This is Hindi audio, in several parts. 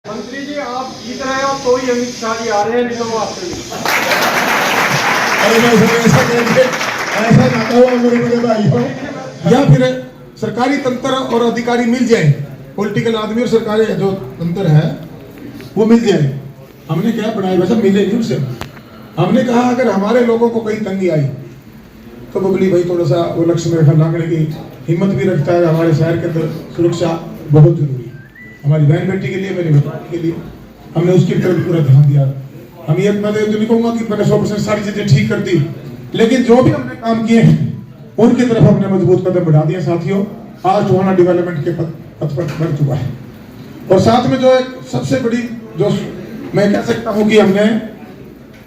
मंत्री जी आप जीत रहे हो तो ही अमित शाह जी आ रहे हैं, नहीं तो वो आपसे नहीं। ऐसा ना कहो मेरे बड़े भाइयों, या फिर सरकारी तंत्र और अधिकारी मिल जाए, पॉलिटिकल आदमी और सरकारी जो तंत्र है वो मिल जाए। हमने क्या बनाया, वैसे मिले नहीं उससे। हमने कहा अगर हमारे लोगों को कहीं तंगी आई तो बबली भाई थोड़ा सा वो लक्ष्य रेखा लांघने की हिम्मत भी रखता है। हमारे शहर के अंदर सुरक्षा बहुत जरूरी है, हमारी बहन बेटी के लिए, मेरे बेटे के लिए। हमने उसकी तरफ पूरा ध्यान दिया। हम ये मैं तो नहीं कहूँगा कि मैंने 100% सारी चीजें ठीक कर दी, लेकिन जो भी हमने काम किए हैं उनकी तरफ हमने मजबूत कदम बढ़ा दिए। साथियों, आज टोहाना डेवलपमेंट के पथ पर बढ़ चुका है। और साथ में जो एक सबसे बड़ी जो मैं कह सकता हूँ कि हमने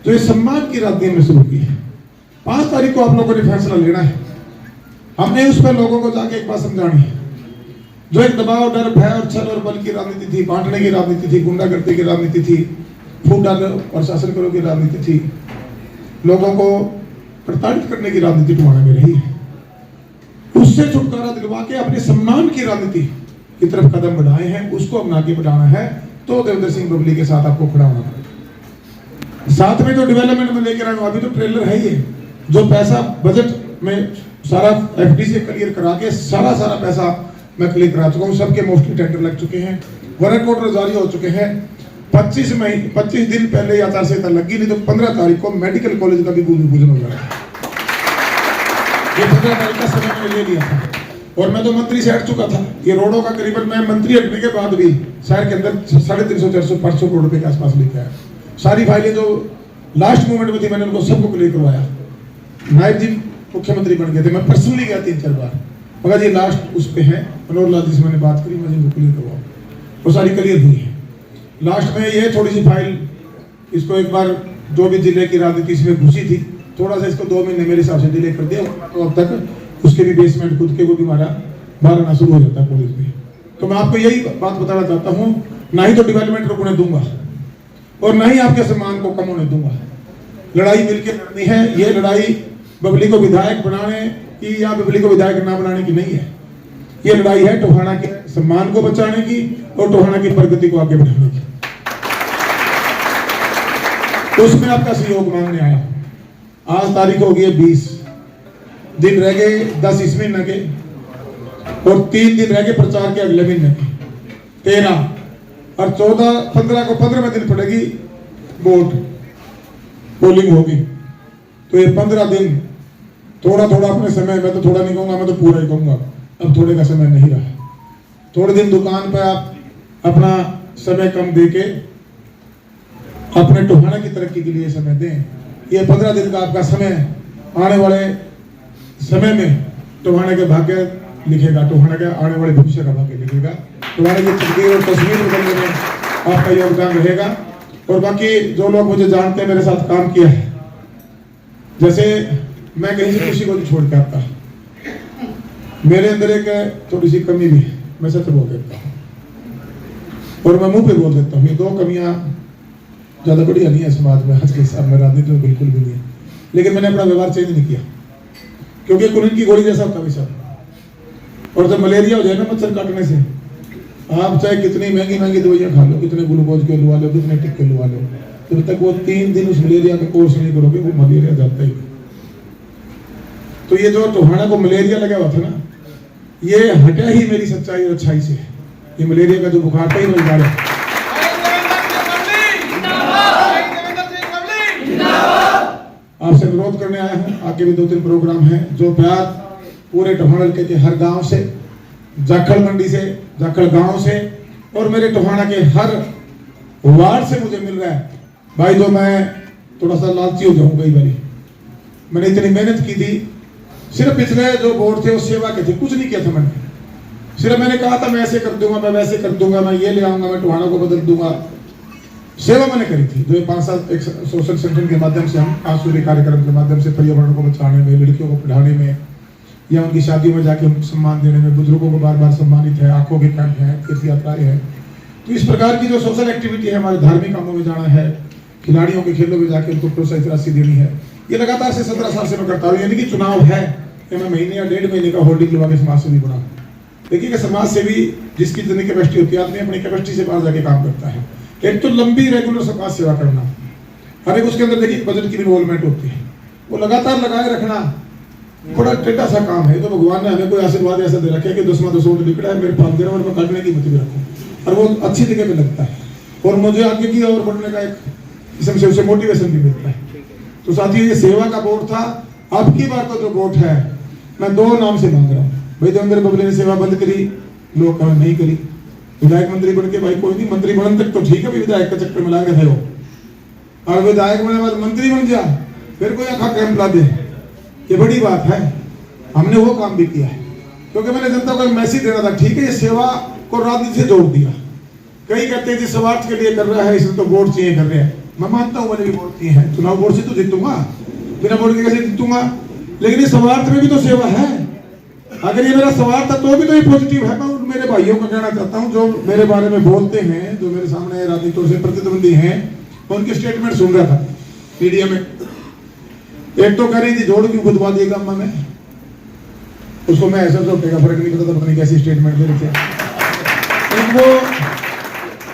जो ये सम्मान की राजनीति में शुरू की है, 5 तारीख को आप लोगों ने फैसला लेना है। हमने उस पर लोगों को जाके एक बात समझानी है। जो एक दबाव, डर, भय और छल और बल की राजनीति थी, बांटने की राजनीति थी, गुंडागर्दी की राजनीति थी, फूट डालो और शासन करो की राजनीति थी, लोगों को प्रताड़ित करने की राजनीति टोहाना में रही है। उससे छुटकारा दिलवा के अपने सम्मान की राजनीति की तरफ कदम बढ़ाए हैं, उसको हम आगे बढ़ाना है। तो देवेंद्र सिंह बबली के साथ आपको खड़ा होना है। साथ में जो डेवलपमेंट में लेकर आए, अभी तो ट्रेलर है, ये जो पैसा बजट में सारा एफडी से क्लियर करा के सारा पैसा मैं क्लियर करा चुका हूँ। सबके मोस्टली टेंडर लग चुके हैं, वर्क ऑर्डर जारी हो चुके हैं। 25 दिन पहले आचार संहिता लगी, नहीं तो 15 तारीख को मेडिकल कॉलेज का भी भूमि पूजन हो जाएगा। ये 15 तारीख का समय मैंने ले लिया था और मैं तो मंत्री से हट चुका था। ये रोडों का करीबन मैं मंत्री हटने के बाद भी शहर के अंदर 350-400-500 करोड़ रुपए के आसपास लेके आया। सारी फाइलें जो लास्ट मोमेंट में थी मैंने उनको सबको क्लियर करवाया। नायब जी मुख्यमंत्री बन गए थे, मैं पर्सनली गया 3-4 बार, मगर ये लास्ट उस पे है। मनोहर लाल जी से मैंने बात करी, मुझे क्लियर करवाओ, वो सारी क्लियर हुई है। लास्ट में ये थोड़ी सी फाइल, इसको एक बार जो भी जिले की राजनीति इसमें घुसी थी, थोड़ा सा इसको 2 महीने मेरे हिसाब से डिले कर दिया। तो अब तक उसके भी बेसमेंट खुद के वो भी हमारा मारना शुरू हो जाता है पुलिस भी। तो मैं आपको यही बात बताना चाहता हूँ, ना ही तो डेवलपमेंट रोकने दूंगा और ना ही आपके सम्मान को कम होने दूंगा। लड़ाई मिलकर लड़नी है। ये लड़ाई बबली को विधायक बनाने की या बबली को विधायक ना बनाने की नहीं है। ये लड़ाई है टोहाना के सम्मान को बचाने की और टोहाना की प्रगति को आगे बढ़ाने की। तो उसमें आपका सहयोग मांगने आया। आज तारीख हो गई 20 दिन रह गए 10 इस महीने के, और 3 दिन रह गए प्रचार के अगले महीने के, 13 और 14-15 को 15वें दिन पड़ेगी वोट, पोलिंग होगी। तो ये 15 दिन थोड़ा अपने समय, मैं तो थोड़ा नहीं कहूंगा, मैं तो पूरा ही कहूंगा। अब थोड़े का समय नहीं रहा। थोड़े दिन दुकान पे आप अपना समय कम देके अपने टोहाना की तरक्की के लिए समय दें। ये 15 दिन का आपका समय आने वाले समय में टोहाना के भाग्य लिखेगा, टोहाना के आने वाले भविष्य का भाग्य लिखेगा। टोहाना की तस्वीर और तस्वीर बदलने में आपका योगदान रहेगा। और बाकी जो लोग मुझे जानते हैं, मेरे साथ काम किया है, जैसे मैं कहीं से किसी को नहीं छोड़ के आता, मेरे अंदर एक थोड़ी सी कमी भी है, मैं सच बोल देता हूँ और मैं मुंह पे बोल देता हूँ। ये 2 कमियां ज्यादा बढ़िया नहीं है समाज में आज के हिसाब में, राजनीति में बिल्कुल भी नहीं है। लेकिन मैंने अपना व्यवहार चेंज नहीं किया, क्योंकि कुरिन की गोली जैसा होता है। और जब मलेरिया हो जाए ना मच्छर काटने से, आप चाहे कितनी महंगी दवाइयां खा लो, कितने ग्लूकोज के लुआ लो, कितने टिक्के लुआ लो, जब तक वो 3 दिन उस मलेरिया का कोर्स नहीं करोगे वो मलेरिया जाता ही। तो ये जो टोहाना को मलेरिया लगा हुआ था ना, ये हटा ही मेरी सच्चाई और अच्छाई से। ये मलेरिया का जो बुखार था ही मिल जा रहा। आपसे अनुरोध करने आया हूँ, आगे भी 2-3 प्रोग्राम हैं। जो प्यार पूरे टोहाना के हर गांव से, जाखड़ मंडी से, जाखड़ गांव से और मेरे टोहाना के हर वार्ड से मुझे मिल रहा है भाई, जो मैं थोड़ा सा लालची हो जाऊं कई बारी। मैंने इतनी मेहनत की थी, सिर्फ पिछले जो बोर्ड थे वो सेवा के थे, कुछ नहीं किया था मैंने। सिर्फ मैंने कहा था मैं ऐसे कर दूंगा, मैं वैसे कर दूंगा, मैं ये ले आऊंगा, मैं टोहाना को बदल दूंगा। सेवा मैंने करी थी। जो 5 साल एक सोशल संगठन के माध्यम से, हम आंसुरी कार्यक्रम के माध्यम से पर्यावरण को बचाने में, लड़कियों को पढ़ाने में, या उनकी शादियों में जाके सम्मान देने में, बुजुर्गों को बार सम्मानित है, आंखों के कैंप है, तीर्थ यात्राएं हैं। तो इस प्रकार की जो सोशल एक्टिविटी है, हमारे धार्मिक कामों में जाना है, खिलाड़ियों के खेलों में जाके उनको प्रोत्साहित राशि देनी है, ये लगातार से 17 साल से मैं करता हूँ। यानी कि चुनाव है कि मैं महीने या 1.5 महीने का होल्डिंग लगा के समाज सेवी बना। देखिए कि समाज सेवी जिसकी जितनी कैपेसिटी होती है, आदमी अपनी कैपेसिटी से बाहर जाके काम करता है। एक तो लंबी रेगुलर समाज सेवा करना, हर एक उसके अंदर देखिए बजट की इन्वॉल्वमेंट होती है, वो लगातार लगाए रखना बड़ा टेढ़ा सा काम है। तो भगवान ने हमें कोई आशीर्वाद ऐसा दे रखा है कि 10वां लिखड़ा है मेरे पास दे रहा, और मैं काटने की मत भी रखूँ, और वो अच्छी जगह पे लगता है और मुझे आगे की और बढ़ने का एक किस्म से उसे मोटिवेशन भी मिलता है। तो साथियों, ये सेवा का बोर्ड था। अब की बार का जो बोर्ड है, मैं 2 नाम से मांग रहा हूँ। भाई देवेंद्र बबली ने सेवा बंद करी, लोग कहा नहीं करी, विधायक मंत्री बन के भाई कोई नहीं, मंत्री बनने तक तो ठीक है, विधायक का चक्कर में लगा रहे हो, और विधायक बनने बाद मंत्री बन जा, फिर कोई आखा कैंप ला दे, ये बड़ी बात है। हमने वो काम भी किया है, क्योंकि मैंने जनता को मैसेज देना था। ठीक है, ये सेवा को राजनीति से जोड़ दिया। कई कहते हैं स्वार्थ के लिए कर रहा है, इसमें तो वोट चाहिए कर रहे हैं। मैं मानता हूँ मैंने भी वोट दिए हैं, चुनाव वोट से तो जीतूंगा, बिना वोट के कैसे जीतूंगा, लेकिन इस स्वार्थ में भी तो सेवा है। अगर ये मेरा स्वार्थ था तो भी तो ये पॉजिटिव है। मैं मेरे भाइयों को कहना चाहता हूँ जो मेरे बारे में बोलते हैं, जो मेरे सामने राजनीतिक तौर से प्रतिद्वंदी हैं, उनके स्टेटमेंट सुन रहा था मीडिया में। एक तो कह रही थी जोड़ क्यों खुदवा दिएगा अम्मा में, उसको मैं ऐसा तो फर्क नहीं पता था, पता नहीं कैसी स्टेटमेंट दे रहे थे।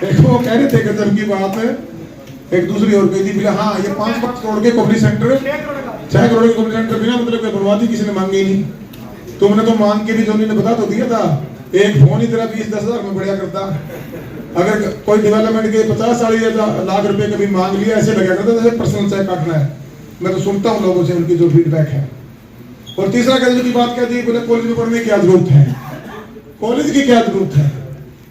एक वो कह रहे थे गजब की बात है, एक दूसरी और कही थी बोले हाँ ये 5 करोड़ के कॉपरी सेंटर, 6 करोड़ के कॉपरी सेंटर बिना मतलब के बनवा दी, किसी ने मांगी नहीं। तुमने तो मांग के भी जो उन्होंने बता तो दिया था, एक फोन ही तेरा 20-10 हजार में बढ़िया करता। अगर कोई डेवलपमेंट के 50-40 लाख रुपए कभी मांग लिया, ऐसे लगा करता जैसे पर्सनल चेक काटना है। मैं तो सुनता हूँ लोगों से उनकी जो फीडबैक है। और तीसरा कहते की बात कहती है बोले कॉलेज में पढ़ने की क्या जरूरत है, कॉलेज की क्या जरूरत है।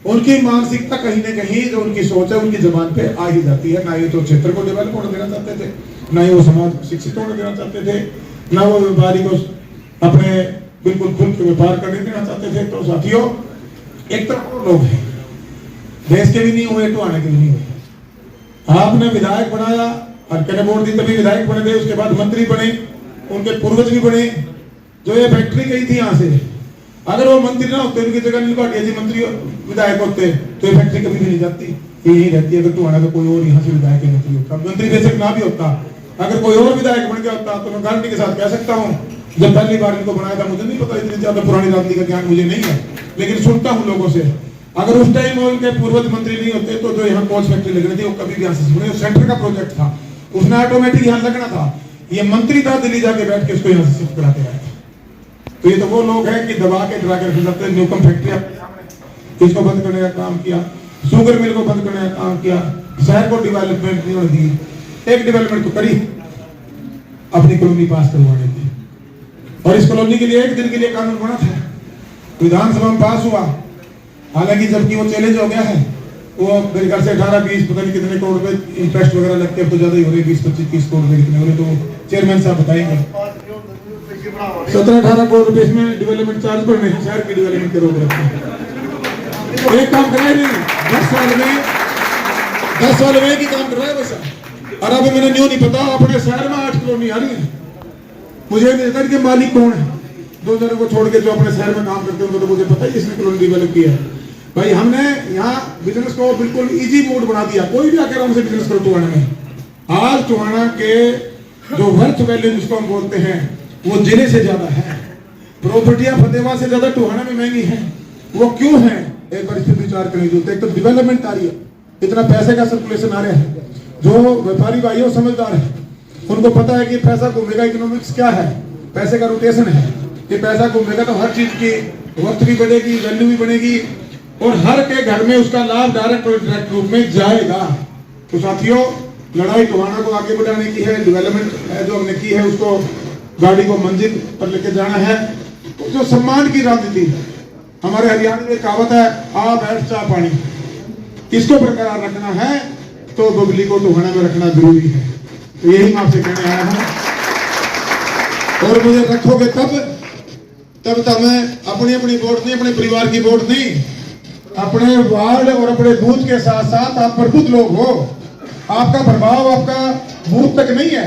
उनकी मानसिकता कहीं ना कहीं जो उनकी सोच है उनकी जबान पे आ ही जाती है। ना ये तो क्षेत्र को डेवलप होने देना चाहते थे, ना ही वो समाज शिक्षित होने देना चाहते थे, ना वो व्यापारी को अपने बिल्कुल खुल के व्यापार करने देना चाहते थे। तो साथियों, एक तरफ लोग हैं देश के भी नहीं हुए, टुहाने के भी नहीं हुए। आपने विधायक बनाया और कहने वोट दी तभी विधायक बने थे, उसके बाद मंत्री बने, उनके पूर्वज भी बने। जो ये फैक्ट्री गई थी यहाँ से, अगर वो मंत्री ना होते, उनकी जगह नीलकाठिया जी मंत्री विधायक होते, तो ये फैक्ट्री कभी भी नहीं जाती, यही रहती है। अगर टुहाना का कोई और यहाँ से विधायक मंत्री होता, मंत्री बेशक ना भी होता, अगर कोई और विधायक बन गया होता, तो मैं गारंटी के साथ कह सकता हूँ, जब पहली बार इनको बनाया था, मुझे नहीं पता, इतनी ज्यादा पुरानी राजनीति का ज्ञान मुझे नहीं है, लेकिन सुनता हूँ लोगों से, अगर उस टाइम उनके पूर्वज मंत्री नहीं होते तो जो यहाँ कोच फैक्ट्री लग रही थी वो कभी भी यहाँ से सेंटर का प्रोजेक्ट था, उसने ऑटोमेटिक यहाँ लगना था। ये मंत्री था दिल्ली जाके बैठ के उसको यहाँ से शिफ्ट कराते आए। तो ये तो वो लोग हैं कि दबा के डरा के रख जाते हैं। न्यूकम फैक्ट्री इसको बंद करने का काम किया, शुगर मिल को बंद करने का काम किया, शहर को डेवलपमेंट नहीं दी। एक डेवलपमेंट तो करी अपनी कॉलोनी पास करवाने की, और इस कॉलोनी के लिए एक दिन के लिए कानून बना था, विधानसभा में पास हुआ। हालांकि जबकि वो चैलेंज हो गया है, वो मेरे ख्याल से 18-20 पता नहीं कितने करोड़ रुपए इंटरेस्ट वगैरह लग के, अब तो ज्यादा ही हो रही है, 20-25-30 करोड़ रुपए कितने हो रहे, तो चेयरमैन साहब बताएंगे। 17-18 करोड़ रुपए इसमें डेवलपमेंट चार्ज बढ़ने हैं, शहर की डेवलपमेंट के रोक रखते हैं। एक काम कराए नहीं, 10 साल में एक ही काम कर रहा है वैसा। और अभी मैंने न्यू नहीं पता, अपने शहर में 8 करोड़ नहीं आ रही है, मुझे नहीं पता कि मालिक कौन है। 2 जनों को छोड़ के जो अपने शहर में काम करते हैं उनको तो मुझे पता है किसने कॉलोनी डेवलप किया है। भाई हमने यहाँ बिजनेस को बिल्कुल इजी मोड बना दिया, कोई भी आकर हमसे बिजनेस करो टुहाना में। आज टुहाना के जो वर्थ वैल्यू जिसको हम बोलते हैं वो जिले से ज्यादा है, प्रॉपर्टियां फतेहाबाद से ज्यादा टुहाना में महंगी है। वो क्यों है, एक बार इस पर विचार करने की जरूरत है। एक तो डेवलपमेंट आ रही है, इतना पैसे का सर्कुलेशन आ रहा है, जो व्यापारी भाइयों समझदार है उनको पता है कि पैसा घूमेगा, इकोनॉमिक्स क्या है, पैसे का रोटेशन है, कि पैसा घूमेगा तो हर चीज की वक्त भी बढ़ेगी, वैल्यू भी बढ़ेगी, और हर के घर में उसका लाभ डायरेक्ट और डायरेक्ट रूप में जाएगा। तो साथियों, लड़ाई टुहाना को आगे बढ़ाने की है, डेवलपमेंट है जो हमने की है उसको गाड़ी को मंजिल पर लेके जाना है। तो जो सम्मान की राजनीति है, हमारे हरियाणा में कहावत है आ बैठ चाह पानी, इसको बरकरार रखना है तो बबली को टुहाना में रखना जरूरी है। तो यही मैं आपसे कहने आया हूँ, और मुझे रखोगे तब मैं अपनी अपनी वोट नहीं, अपने परिवार की वोट नहीं, अपने वार्ड और अपने बूथ के साथ साथ आप प्रबुद्ध लोग हो। आपका प्रभाव आपका बूथ तक नहीं है,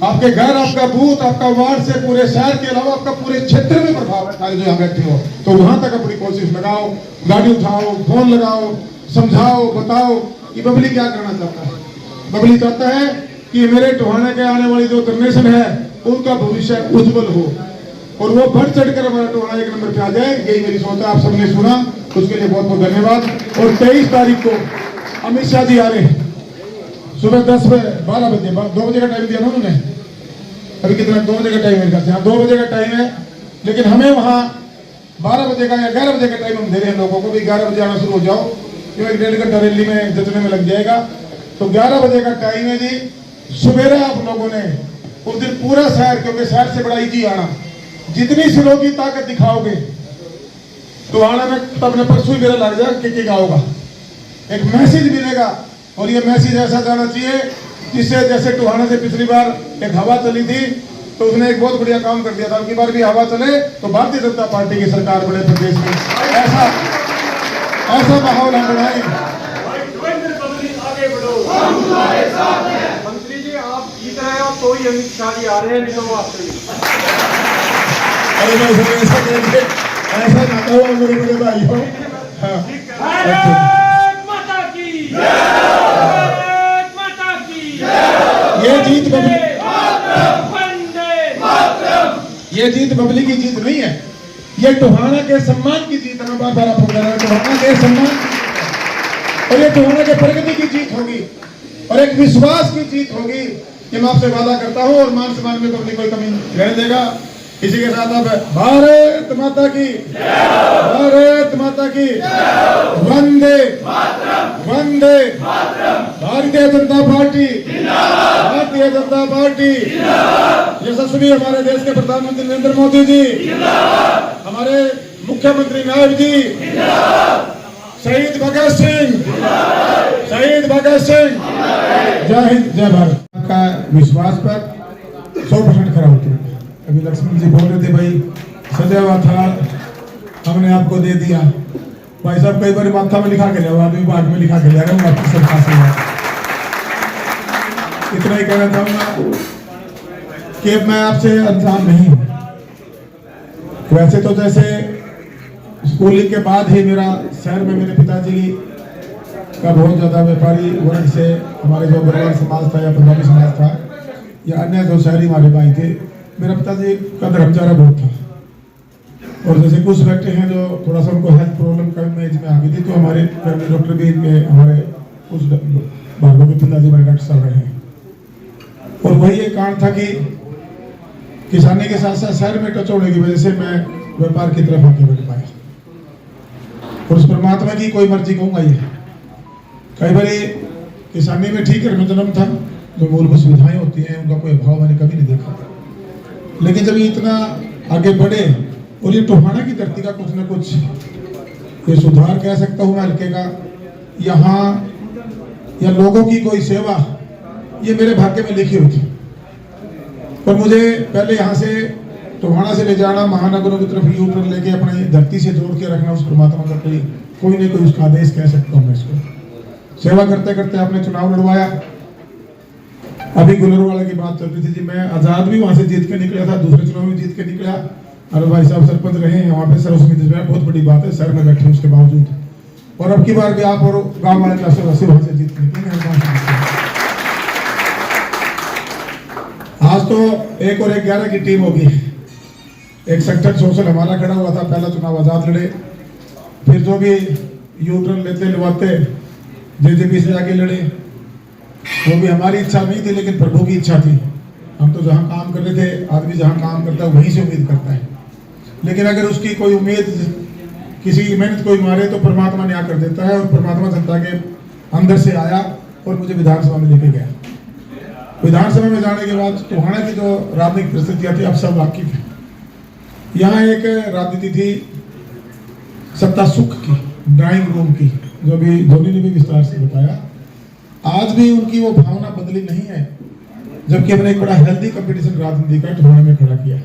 आपके घर, आपका बूथ, आपका वार्ड से पूरे शहर के अलावा आपका पूरे क्षेत्र में प्रभाव है। सारे जो यहाँ बैठे हो, तो वहां तक अपनी कोशिश लगाओ, गाड़ी उठाओ, फोन लगाओ, समझाओ, बताओ कि बबली क्या करना चाहता है। बबली चाहता है कि मेरे टुहाना के आने वाली जो जनरेशन है उनका भविष्य उज्जवल हो, और वो बढ़ चढ़कर हमारा टोहाना 1 नंबर पे आ जाए, यही मेरी सोच है। आप सबने सुना, उसके लिए बहुत बहुत धन्यवाद। और 23 तारीख को अमित शाह जी आ रहे हैं, सुबह 12 बजे, 2 बजे का टाइम दिया ना उन्होंने, अभी कितना 2 बजे का टाइम है, 2 बजे का टाइम है, लेकिन हमें वहाँ 12 बजे का या 11 बजे का टाइम हम दे रहे हैं लोगों को भी, 11 बजे आना शुरू हो जाओ, क्यों 1.5 घंटा रैली में जचने में लग जाएगा। तो 11 बजे का टाइम है जी, सुबेरे आप लोगों ने उस दिन पूरा शहर, क्योंकि शहर से बड़ा ही आना, जितनी सिलों की ताकत दिखाओगे तो आना में तब ने परसों ही मेरा लग जाएगा कि क्या होगा, एक मैसेज मिलेगा। और ये मैसेज ऐसा जाना चाहिए जिससे, जैसे टोहाना से पिछली बार एक हवा चली थी तो उसने एक बहुत बढ़िया काम कर दिया था, अगली बार भी हवा चले तो भारतीय जनता पार्टी की सरकार बने प्रदेश में, ऐसा माहौल हम बनाएं। मंत्री जी आप जीत रहे हो तो ही अमित शाह जी आ रहे हैं, नहीं तो वो आपसे अरे मैं सर ऐसा करेंगे, ऐसा ना कहो मेरे बड़े भाई हो। ये जीत बबली की जीत नहीं है, ये टोहाना के सम्मान की जीत है। मैं बार बार आपको कह रहा हूं, टोहाना के सम्मान और ये टोहाना के प्रगति की जीत होगी और एक विश्वास की जीत होगी। ये मैं आपसे वादा करता हूं और मान सम्मान में बबली कोई कमी रहने देगा। इसी के साथ आप भारत माता की, भारत माता की, वंदे वंदे, भारतीय जनता पार्टी, भारतीय जनता पार्टी, यशस्वी हमारे देश के प्रधानमंत्री नरेंद्र मोदी जी, हमारे मुख्यमंत्री नायब जी, शहीद भगत सिंह, शहीद भगत सिंह, जय हिंद जय भारत। का विश्वास पर 100% खरा होती है। अभी लक्ष्मण जी बोल रहे थे भाई सजा हुआ था हमने आपको दे दिया, भाई साहब कई बार माथा में लिखा के लिया, आदमी बाग में लिखा के लिया, आपकी सरकार से इतना ही कहना चाहूंगा कि मैं आपसे अनजान नहीं हूं। वैसे तो जैसे स्कूलिंग के बाद ही मेरा शहर में मेरे पिताजी का बहुत ज्यादा व्यापारी वर्ग से, हमारे जो गढ़वाल समाज था या पंजाबी समाज था या अन्य जो शहरी हमारे भाई थे, मेरा पिताजी का धर्मचारा बहुत था। और जैसे कुछ व्यक्ति हैं जो थोड़ा सा उनको हेल्थ प्रॉब्लम कम एज में आ गई थी, तो हमारे फैमिली डॉक्टर भी इनके, हमारे कुछ भागों के पिताजी मेरे डॉक्टर साहब रहे हैं। और वही एक कारण था कि किसानी के साथ साथ शहर में टच होने की वजह से मैं व्यापार की तरफ आगे बढ़ पाया। और उस परमात्मा की कोई मर्जी कहूंगा ये, कई बार किसानी में ठीक है जन्म था, जो मूलभूत सुविधाएं होती हैं उनका कोई अभाव मैंने कभी नहीं देखा, लेकिन जब ये इतना आगे बढ़े और ये टोहाना की धरती का कुछ न कुछ ये सुधार कह सकता हूँ मैं हल्के का, यहाँ या लोगों की कोई सेवा, ये मेरे भाग्य में लिखी हुई थी। पर मुझे पहले यहाँ से टोहाना से ले जाना, महानगरों की तरफ यू टर्न लेके अपनी धरती से जोड़ के रखना, उस परमात्मा का कोई नहीं कोई उसका आदेश कह सकता हूँ मैं इसको। सेवा करते करते आपने चुनाव लड़वाया, अभी गुलरवाला की बात चल रही थी जी, मैं आजाद भी वहां से जीत के निकला था, दूसरे चुनाव में जीत के निकला, और भाई साहब सरपंच रहे हैं वहां पे, सर उसमें बहुत बड़ी बात है, सर में बैठे उसके बावजूद, और अब की बार भी आप और गांव वाले वैसे वहां से जीत के निकलेंगे। आज तो 1 और 11 की टीम होगी। एक सेक्टर सोशल हमारा खड़ा हुआ था, पहला चुनाव आजाद लड़े, फिर जो भी यू टर्न लेते लुवाते जेजेपी से आगे लड़े, वो भी हमारी इच्छा नहीं थी लेकिन प्रभु की इच्छा थी। हम तो जहां काम कर रहे थे, आदमी जहां काम करता है वहीं से उम्मीद करता है, लेकिन अगर उसकी कोई उम्मीद, किसी की मेहनत कोई मारे तो परमात्मा न्याय कर देता है। और परमात्मा जनता के अंदर से आया और मुझे विधानसभा में लेके गया। विधानसभा में जाने के बाद टोहाना की जो राजनीतिक परिस्थितियां थी आप सब वाकिफ हैं। यहाँ एक राजनीति थी सत्ता सुख की, ड्राइंग रूम की, जो भी धोनी ने भी विस्तार से बताया। आज भी उनकी वो भावना बदली नहीं है, जबकि हमने एक बड़ा हेल्दी कंपटीशन राजनीति का टोहाना में खड़ा किया।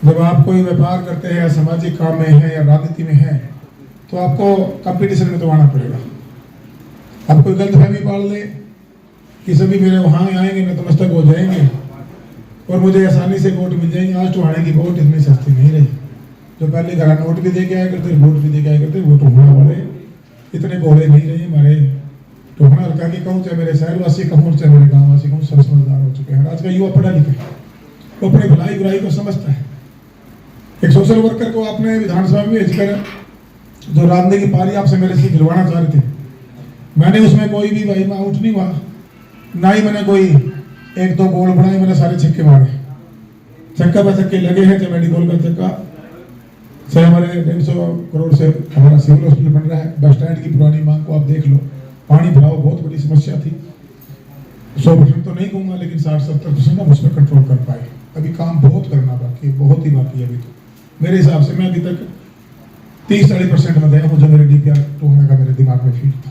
जब आप कोई व्यापार करते हैं या सामाजिक काम में है या राजनीति में है, तो आपको कंपटीशन में तो आना पड़ेगा। आप कोई गलतफहमी पाल ले कि सभी मेरे वहां आएंगे नतमस्तक हो जाएंगे और मुझे आसानी से वोट मिल जाएंगे। आज टोहाने की वोट इतनी सस्ती नहीं रही। जो पहले घर नोट भी दे के आया करते, वोट भी दे के आया करते, वो टोहाना वाले इतने भोले नहीं रहे। हमारे टोहाना हल्का की कहूँ, चाहे मेरे शहरवासी कहूँ, चाहे मेरे गाँववासी कहूँ, सब समझदार हो चुके हैं। आज का युवा पढ़ा लिखा है, वो अपनी भलाई बुराई को समझता है। एक सोशल वर्कर को आपने विधानसभा में भेजकर जो रांधने की पारी आपसे मेरे से खिलवाना चाह रहे थे, मैंने उसमें कोई भी भाई मैं आउट नहीं हुआ, ना ही मैंने कोई एक दो गोल बनाए, मैंने सारे छक्के मारे। छक्का पे छक्के लगे हैं, चाहे मेडिकल का छक्का, चाहे हमारे 150 करोड़ से हमारा सिविल हॉस्पिटल बन रहा है। बस स्टैंड की पुरानी मांग को आप देख लो, पानी भराव बहुत बड़ी समस्या थी। 100% तो नहीं कहूँगा, लेकिन 60-70% हम उसमें कंट्रोल कर पाए। अभी काम बहुत करना बाकी है, बहुत ही बाकी है अभी तो। मेरे हिसाब से मैं अभी तक 30-40% में गया हूँ, जो मेरे DPR टूटने का मेरे दिमाग में फीट था।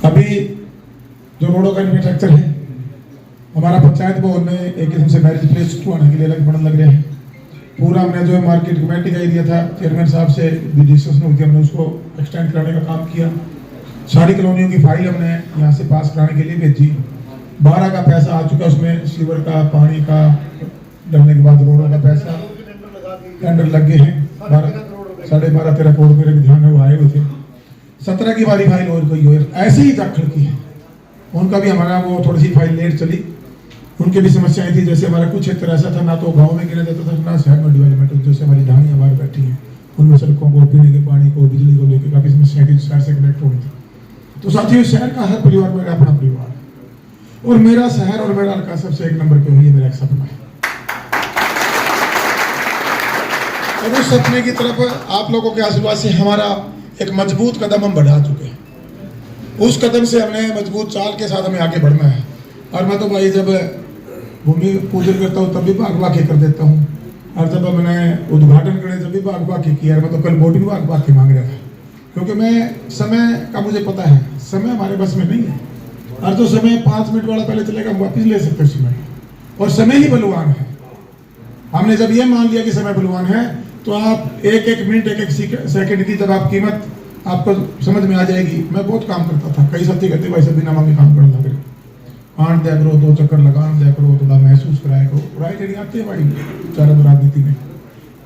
अभी जो रोडों का इंफ्रास्ट्रक्चर है, हमारा पंचायत भवन में एक किस्म से मैरिज प्लेस टूटने के लिए अलग बनने लग रहे हैं। पूरा हमने जो मार्केट कमेटी का एरिया था, चेयरमैन साहब से डिस्कशन हुई थी, हमने उसको एक्सटेंड कराने का काम किया। सारी कॉलोनियों की फाइल हमने यहाँ से पास कराने के लिए भेजी। 12 का पैसा आ चुका, उसमें सीवर का, पानी का डलने के बाद रोडों का पैसा, टेंडर लग गए हैं। 12.5-13 करोड़ मेरे ध्यान में वो आए हुए थे। 17 की बारी फाइल और कोई हो, ऐसे ही दाखिल की है। उनका भी हमारा वो थोड़ी सी फाइल लेट चली, उनकी भी समस्याएं थी। जैसे हमारा कुछ क्षेत्र ऐसा था, ना तो गांव में गिरा जाता था, ना शहर में डेवलपमेंट। जैसे हमारी ढाणियाँ बाहर बैठी हैं, उनमें सड़कों को, पीने के पानी को, बिजली को लेकर काफ़ी समस्याएं थी, शहर से कनेक्ट होनी थी। तो साथियों, शहर का हर परिवार मेरा अपना परिवार है, और मेरा शहर और मेरा हल्का सबसे एक नंबर पे हुई है, मेरा एक सपना है। और उस सपने की तरफ आप लोगों के आशीर्वाद से हमारा एक मजबूत कदम हम बढ़ा चुके हैं। उस कदम से हमने मजबूत चाल के साथ हमें आगे बढ़ना है। और मैं तो भाई जब भूमि पूजन करता हूँ तब भी भाग भाग के कर देता हूँ, और जब मैंने उद्घाटन करे तब भी भाग भाग के किया। मैं तो कल बोटी भी भाग भाग के मांग रहा था, क्योंकि मैं समय का मुझे पता है, समय हमारे बस में नहीं है। और जो समय 5 मिनट वाला पहले चलेगा, हम वापिस ले सकते समय, और समय ही बलवान है। हमने जब ये मान लिया कि समय बलवान है, तो आप एक एक मिनट, एक एक सेकंड की जब आप कीमत आपको समझ में आ जाएगी। मैं बहुत काम करता था, कई साथी कहते भाई सब बिना मांगे काम करने लग रहे, आठ दिया करो, 2 चक्कर लगा दिया करो, थोड़ा महसूस कराया करो। राइट नहीं आते भाई चारों राजनीति में।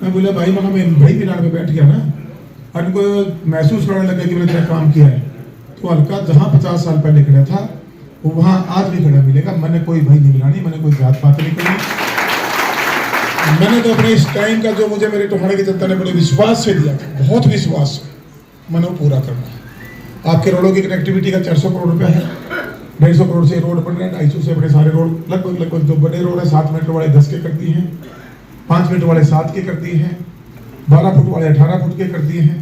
मैं बोला भाई मैं भाई के नाम पे बैठ गया ना, और इनको महसूस कराने लगे कि मैंने तेरा काम किया है, तो हल्का जहाँ 50 साल पहले खड़ा था वो वहाँ आज भी खड़ा मिलेगा। मैंने कोई भाई नहीं मिलानी, मैंने कोई जात पात नहीं करी। मैंने तो अपने इस टाइम का जो मुझे मेरे टोहाने की जनता ने बड़े विश्वास से दिया था, बहुत विश्वास से, मैंने वो पूरा करना है। आपके रोडों की कनेक्टिविटी का 400 करोड़ रुपया है। 150 करोड़ से रोड बन रहे हैं, 250 से बड़े सारे रोड, लगभग जो बड़े रोड है 7 मीटर वाले 10 के कर दिए हैं, 5 मीटर वाले 7 के कर दिए हैं, 12 फुट वाले 18 फुट के कर दिए हैं,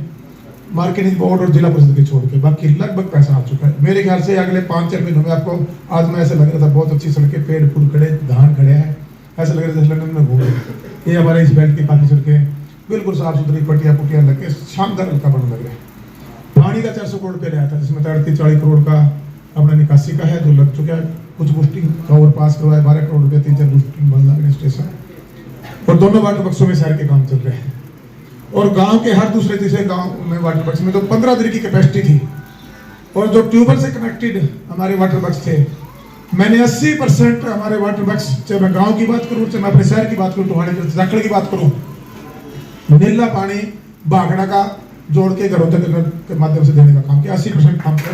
मार्केटिंग बोर्ड और जिला परिषद के छोड़ के। बाकी लगभग पैसा आ चुका है। मेरे ख्याल से अगले 5-4 महीनों में आपको, आज में ऐसे लग रहा था बहुत अच्छी सड़कें, पेड़ फूल खड़े, धान खड़े हैं, ऐसा लग रहा था लंदन में घूम रहे। ये हमारे इस बेल्ट की काफ़ी सड़कें बिल्कुल साफ सुथरी, पट्टियाँ पुटियाँ लग के शानदार हल्का बनने लग रहा है। पानी का 400 करोड़ रुपये आया था, जिसमें 30-40 करोड़ का अपना निकासी का है, जो लग चुका है। कुछ बुस्टिंग का और पास करवाया, 12 करोड़ रुपये 3-4 बुस्टिंग बन लग रहे स्टेशन, और दोनों वाटर बक्सों में शहर के काम चल रहे हैं। और गांव के हर दूसरे तीसरे गांव में वाटर बक्स में तो 15 दिन की कैपेसिटी थी, और जो ट्यूबवेल से कनेक्टेड हमारे वाटर बक्स थे, मैंने 80% हमारे वाटर बक्स, चाहे मैं गांव की बात करूं, चाहे मैं अपने शहर की बात करूं, टोहाने जाखड़ की बात करूं, नीला पानी भागड़ा का जोड़ के घरों तक के माध्यम से देने का काम किया। 80% काम किया।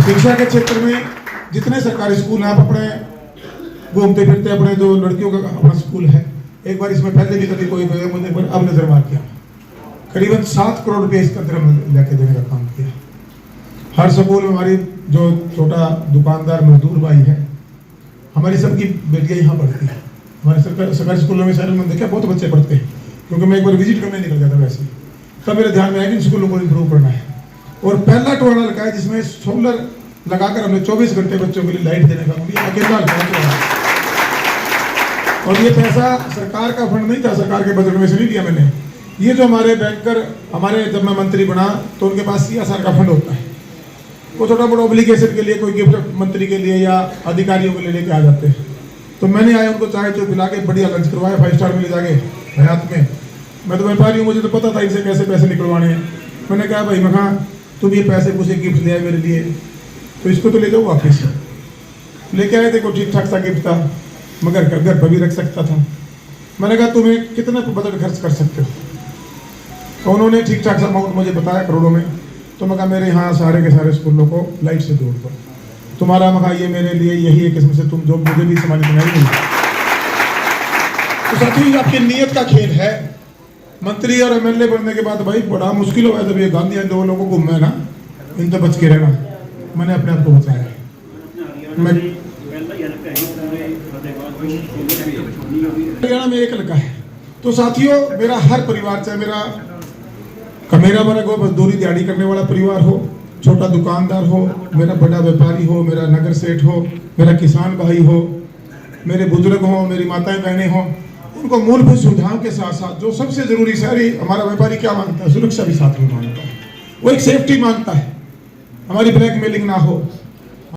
शिक्षा के क्षेत्र में जितने सरकारी स्कूल हैं, आप अपने घूमते फिरते अपने जो लड़कियों का अपना स्कूल है, एक बार इसमें पहले भी कभी कोई गया, मुझे अब नजर मार किया, करीबन 7 करोड़ रुपए इसके अंदर हमने लेके देने का काम किया। हर स्कूल में हमारी जो छोटा दुकानदार मजदूर भाई है, हमारी सबकी बेटियां यहाँ पढ़ती हैं। हमारे सरकारी स्कूलों में शहर में देखा बहुत बच्चे पढ़ते हैं, क्योंकि मैं एक बार विजिट करने निकल गया था वैसे, तब मेरे ध्यान में आया कि स्कूलों को इम्प्रूव करना है। और पहला टोला लगाया जिसमें सोलर लगाकर हमने 24 घंटे बच्चों के लिए लाइट देने का काम अकेला लगाया। और ये पैसा सरकार का फंड नहीं था, सरकार के बजट में से नहीं लिया मैंने। ये जो हमारे बैंकर, हमारे जब मैं मंत्री बना तो उनके पास CSR का फंड होता है, वो छोटा मोटा ऑब्लिगेशन के लिए, कोई गिफ्ट मंत्री के लिए या अधिकारियों के लिए लेके आ जाते हैं। तो मैंने आया उनको चाय तो पिला के बढ़िया लंच करवाया, 5 स्टार मिल जाके हयात में। मैं तो व्यापारी हूँ, मुझे तो पता था इनसे कैसे पैसे निकलवाने हैं। मैंने कहा भाई मैं तुम ये पैसे मुझे गिफ्ट ले आए मेरे लिए, तो इसको तो ले जाओ वापस। लेके आए थे, कोई ठीक ठाक सा गिफ्ट था, मगर घर पर भी रख सकता था। मैंने कहा तुम्हें कितना बजट खर्च कर सकते हो, तो उन्होंने ठीक ठाक सा अमाउंट मुझे बताया करोड़ों में। तो मैं कहा मेरे यहाँ सारे के सारे स्कूलों को लाइट से जोड़ दो, तुम्हारा मैं ये मेरे लिए यही एक किस्म से तुम जो मुझे भी सम्मानित नहीं। तो साथियों ये आपकी नीयत का खेल है। मंत्री और एमएलए बनने के बाद भाई बड़ा मुश्किल हुआ है जब ये गांधी आंदोलन लोगों को घूमे ना, इनसे बच के रहना। मैंने अपने आप को बचाया है। हरियाणा में एक लड़का है। तो साथियों मेरा हर परिवार, चाहे मेरा वर्ग हो, मजदूरी दिहाड़ी करने वाला परिवार हो, छोटा दुकानदार हो, मेरा बड़ा व्यापारी हो, मेरा नगर सेठ हो, मेरा किसान भाई हो, मेरे बुजुर्ग हो, मेरी माताएं बहनें हो, उनको मूलभूत सुविधाओं के साथ साथ जो सबसे जरूरी सारी, हमारा व्यापारी क्या मांगता है? सुरक्षा भी साथ में मांगता है। वो एक सेफ्टी मांगता है, हमारी ब्लैकमेलिंग ना हो,